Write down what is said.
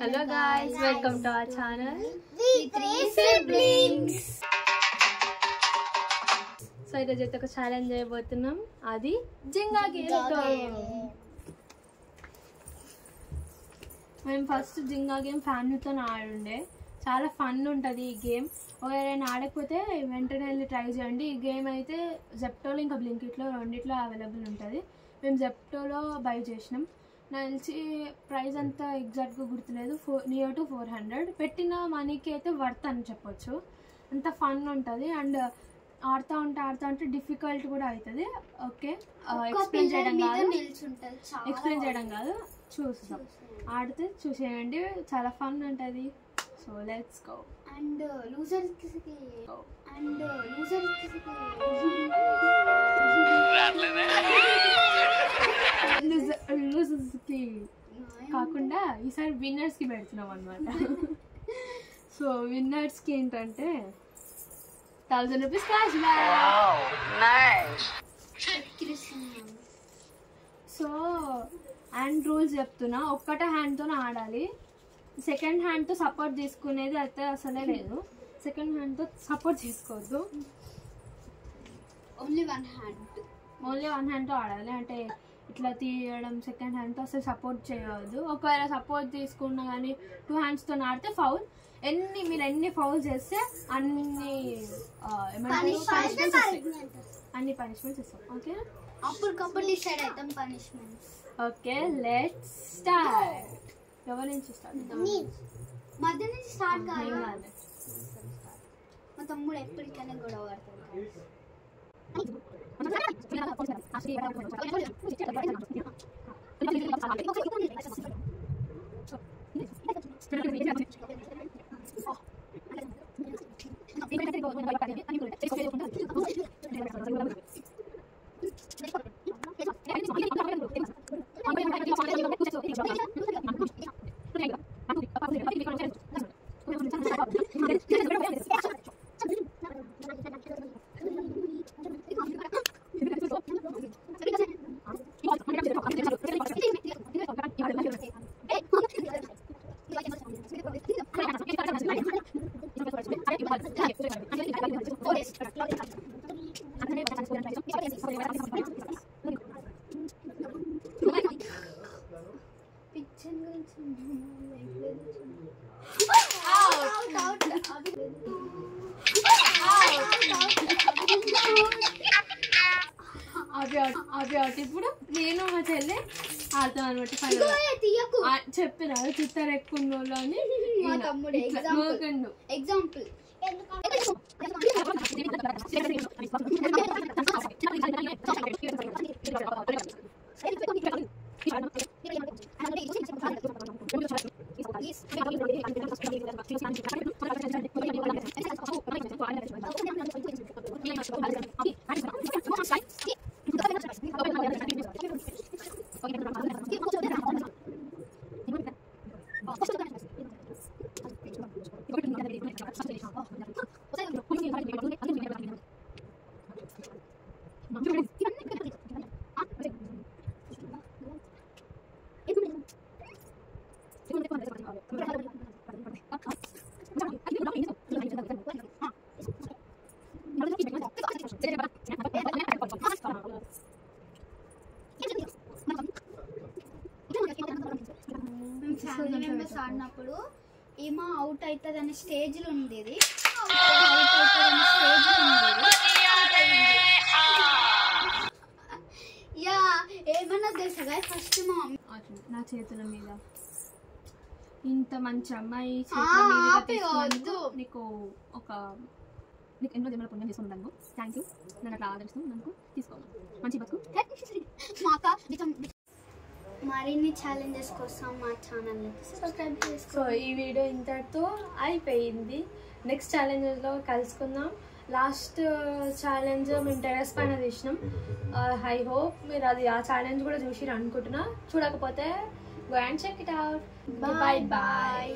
Hello guys, welcome to our channel. We three siblings. So ఈరోజు అయితే ఒక challenge చేయబోతున్నాం. అది జింగా గేమ్. మేము ఫస్ట్ జింగా గేమ్ ఫ్యామిలీతో ఆడుండే. చాలా ఫన్ ఉంటుంది ఈ గేమ్. ఎవరైనా ఆడకపోతే వెంటనే వెళ్ళి ట్రై చేయండి. ఈ గేమ్ అయితే జెప్టోలో ఇంకా బ్లింకిట్లో రెండిట్లో అవైలబుల్ ఉంటుంది. మేము జెప్టోలో బై చేసినాం. నాకు తెలిసి ప్రైస్ అంతా ఎగ్జాక్ట్గా గుర్తులేదు. Near to 400. పెట్టిన మనీకి అయితే వర్త్ అని చెప్పొచ్చు. అంత ఫన్ ఉంటుంది. అండ్ ఆడుతూ ఉంటే డిఫికల్ట్ కూడా అవుతుంది. ఓకే, ఎక్స్ప్లెయిన్ చేయడం కాదు, చూస్తాం. ఆడితే చూసేయండి, చాలా ఫన్ ఉంటుంది. So let's go. అండ్ లూజర్స్కి కాకుండా ఈసారి విన్నర్స్కి పెడుతున్నాం అనమాట. సో విన్నర్స్కి ఏంటంటే 1000 rupees cash back. So hand rules చెప్తున్నా. ఒక్కటే హ్యాండ్తో ఆడాలి. సెకండ్ హ్యాండ్తో సపోర్ట్ తీసుకునేది అయితే అసలే లేదు. సెకండ్ హ్యాండ్తో సపోర్ట్ తీసుకోవద్దు. ఓన్లీ వన్ హ్యాండ్తో ఆడాలి. అంటే ఇట్లా తీయడం సెకండ్ హ్యాండ్తో అసలు సపోర్ట్ చేయవద్దు. ఒకవేళ సపోర్ట్ తీసుకున్నా కానీ 2 హ్యాండ్స్తో ఆడితే ఫౌల్. మీరు ఎన్ని ఫౌల్ చేస్తే అన్ని పనిష్మెంట్స్ ఇస్తాం. ఓకే, అప్పుడు డిసైడ్ అవుతాం పనిష్మెంట్స్. Okay, let's start. ఎవరి నుంచి స్టార్ట్? మధ్య నుంచి స్టార్ట్ కాదు. మా తమ్ముడు ఎప్పటికైనా గొడవ పడతాడు. ఇప్పుడు నేను మా చెల్లె ఆడతాం అనమాట. చెప్పిన చిత్తరు ఎక్కువ ఉన్నోళ్ళు అని. మా తమ్ముడు ఎగ్జాంపుల్ ఫ్యామిలీ మెంబర్స్ ఆడినప్పుడు ఏమో అవుట్ అవుతుంది అనే స్టేజ్లో ఉండేది. ఏమన్నా తెలుసా ఫస్ట్ నా చేతుల మీద ఇంత మంచి అమ్మాయి నీకు ఎన్నో జన్మల పుణ్యం చేసుకుంటాను. Thank you. నన్ను అట్లా ఆదరిస్తాను. నాకు తీసుకోవాలి. మంచి బతుకు. మరిన్ని ఛాలెంజెస్ కోసం మా ఛానల్ని సబ్స్క్రైబ్ చేసుకోండి. సో ఈ వీడియో ఇంతటితో అయిపోయింది. నెక్స్ట్ ఛాలెంజెస్లో కలుసుకుందాం. లాస్ట్ ఛాలెంజ్ మేము టెర్రస్ పైన తీసినాం. ఐ హోప్ మీరు అది ఆ ఛాలెంజ్ కూడా చూసిరు అనుకుంటున్నా. చూడకపోతే go and check it out. Bye bye.